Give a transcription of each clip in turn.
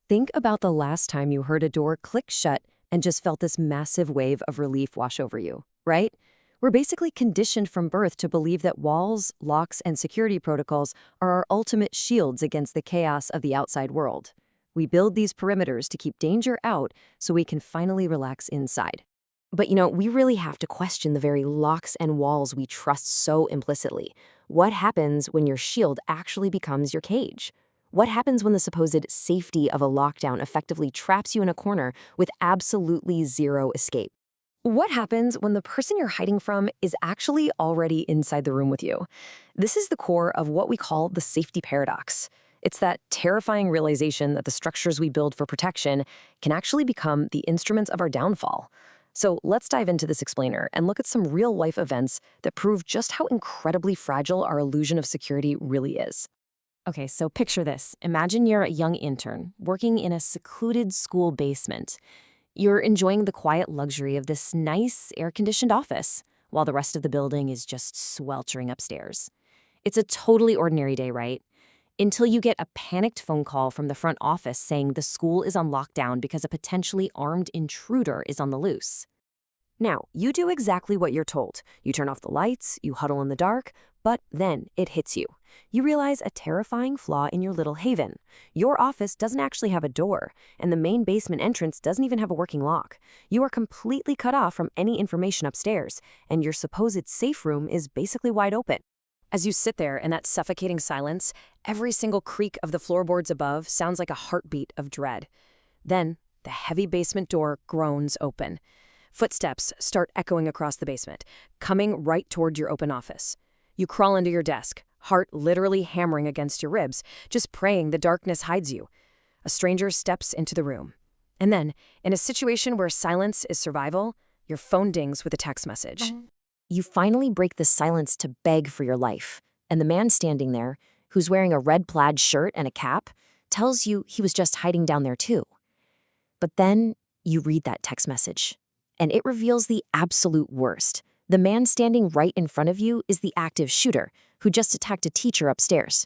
Think about the last time you heard a door click shut and just felt this massive wave of relief wash over you, right? We're basically conditioned from birth to believe that walls, locks, and security protocols are our ultimate shields against the chaos of the outside world. We build these perimeters to keep danger out so we can finally relax inside. But we really have to question the very locks and walls we trust so implicitly. What happens when your shield actually becomes your cage? What happens when the supposed safety of a lockdown effectively traps you in a corner with absolutely zero escape? What happens when the person you're hiding from is actually already inside the room with you? This is the core of what we call the safety paradox. It's that terrifying realization that the structures we build for protection can actually become the instruments of our downfall. So let's dive into this explainer and look at some real-life events that prove just how incredibly fragile our illusion of security really is. Okay, so picture this. Imagine you're a young intern working in a secluded school basement. You're enjoying the quiet luxury of this nice, air-conditioned office, while the rest of the building is just sweltering upstairs. It's a totally ordinary day, right? Until you get a panicked phone call from the front office saying the school is on lockdown because a potentially armed intruder is on the loose. Now, you do exactly what you're told. You turn off the lights, you huddle in the dark, but then it hits you. You realize a terrifying flaw in your little haven. Your office doesn't actually have a door, and the main basement entrance doesn't even have a working lock. You are completely cut off from any information upstairs, and your supposed safe room is basically wide open. As you sit there in that suffocating silence, every single creak of the floorboards above sounds like a heartbeat of dread. Then, the heavy basement door groans open. Footsteps start echoing across the basement, coming right toward your open office. You crawl under your desk, heart literally hammering against your ribs, just praying the darkness hides you. A stranger steps into the room. And then, in a situation where silence is survival, your phone dings with a text message. You finally break the silence to beg for your life, and the man standing there, who's wearing a red plaid shirt and a cap, tells you he was just hiding down there too. But then you read that text message, and it reveals the absolute worst. The man standing right in front of you is the active shooter who just attacked a teacher upstairs.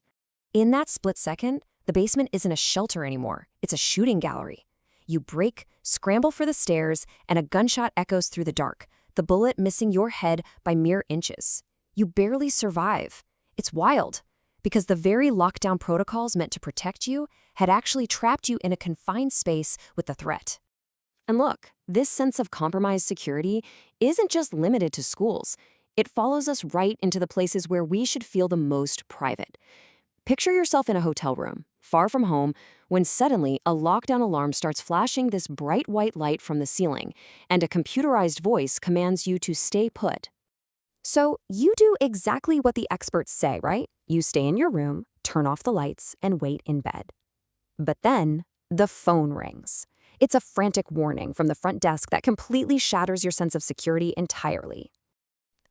In that split second, the basement isn't a shelter anymore. It's a shooting gallery. You break, scramble for the stairs, and a gunshot echoes through the dark, the bullet missing your head by mere inches. You barely survive. It's wild, because the very lockdown protocols meant to protect you had actually trapped you in a confined space with the threat. And look, this sense of compromised security isn't just limited to schools. It follows us right into the places where we should feel the most private. Picture yourself in a hotel room, far from home, when suddenly a lockdown alarm starts flashing this bright white light from the ceiling, and a computerized voice commands you to stay put. So you do exactly what the experts say, right? You stay in your room, turn off the lights, and wait in bed. But then the phone rings. It's a frantic warning from the front desk that completely shatters your sense of security entirely.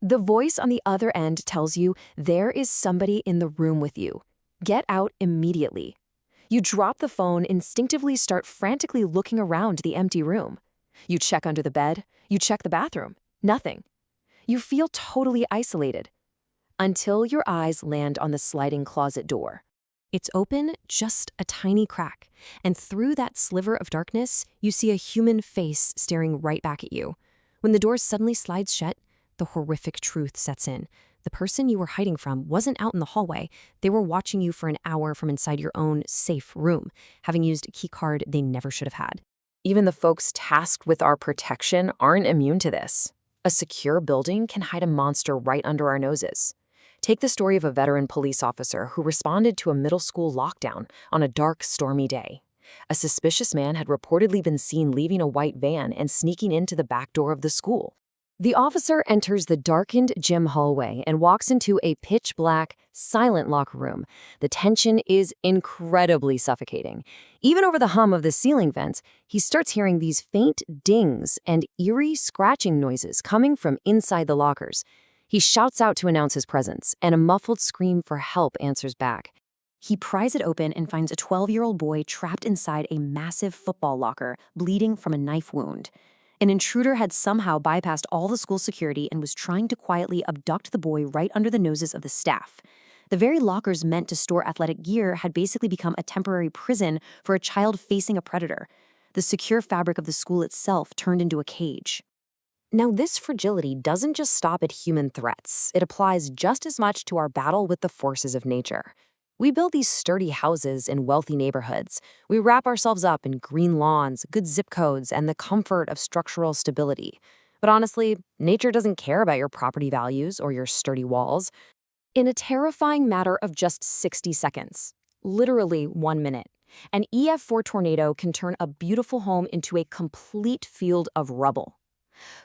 The voice on the other end tells you there is somebody in the room with you. Get out immediately. You drop the phone, instinctively start frantically looking around the empty room. You check under the bed, you check the bathroom. Nothing. You feel totally isolated. Until your eyes land on the sliding closet door. It's open just a tiny crack, and through that sliver of darkness, you see a human face staring right back at you. When the door suddenly slides shut, the horrific truth sets in. The person you were hiding from wasn't out in the hallway. They were watching you for an hour from inside your own safe room, having used a key card they never should have had. Even the folks tasked with our protection aren't immune to this. A secure building can hide a monster right under our noses. Take the story of a veteran police officer who responded to a middle school lockdown on a dark, stormy day. A suspicious man had reportedly been seen leaving a white van and sneaking into the back door of the school. The officer enters the darkened gym hallway and walks into a pitch-black, silent locker room. The tension is incredibly suffocating. Even over the hum of the ceiling vents, he starts hearing these faint dings and eerie scratching noises coming from inside the lockers. He shouts out to announce his presence, and a muffled scream for help answers back. He pries it open and finds a 12-year-old boy trapped inside a massive football locker, bleeding from a knife wound. An intruder had somehow bypassed all the school security and was trying to quietly abduct the boy right under the noses of the staff. The very lockers meant to store athletic gear had basically become a temporary prison for a child facing a predator. The secure fabric of the school itself turned into a cage. Now, this fragility doesn't just stop at human threats. It applies just as much to our battle with the forces of nature. We build these sturdy houses in wealthy neighborhoods. We wrap ourselves up in green lawns, good zip codes, and the comfort of structural stability. But honestly, nature doesn't care about your property values or your sturdy walls. In a terrifying matter of just 60 seconds, literally 1 minute, an EF4 tornado can turn a beautiful home into a complete field of rubble.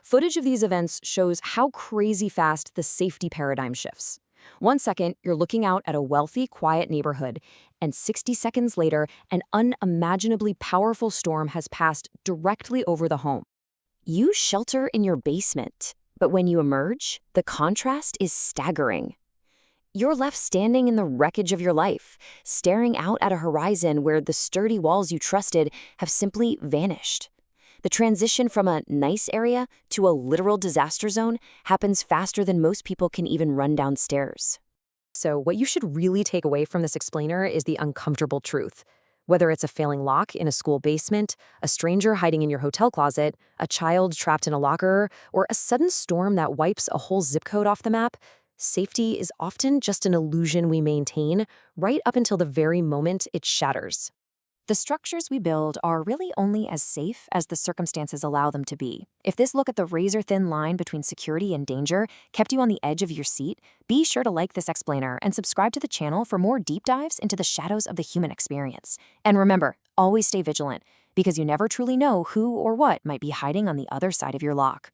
Footage of these events shows how crazy fast the safety paradigm shifts. 1 second, you're looking out at a wealthy, quiet neighborhood, and 60 seconds later, an unimaginably powerful storm has passed directly over the home. You shelter in your basement, but when you emerge, the contrast is staggering. You're left standing in the wreckage of your life, staring out at a horizon where the sturdy walls you trusted have simply vanished. The transition from a nice area to a literal disaster zone happens faster than most people can even run downstairs. So what you should really take away from this explainer is the uncomfortable truth. Whether it's a failing lock in a school basement, a stranger hiding in your hotel closet, a child trapped in a locker, or a sudden storm that wipes a whole zip code off the map, safety is often just an illusion we maintain right up until the very moment it shatters. The structures we build are really only as safe as the circumstances allow them to be. If this look at the razor-thin line between security and danger kept you on the edge of your seat, be sure to like this explainer and subscribe to the channel for more deep dives into the shadows of the human experience. And remember, always stay vigilant, because you never truly know who or what might be hiding on the other side of your lock.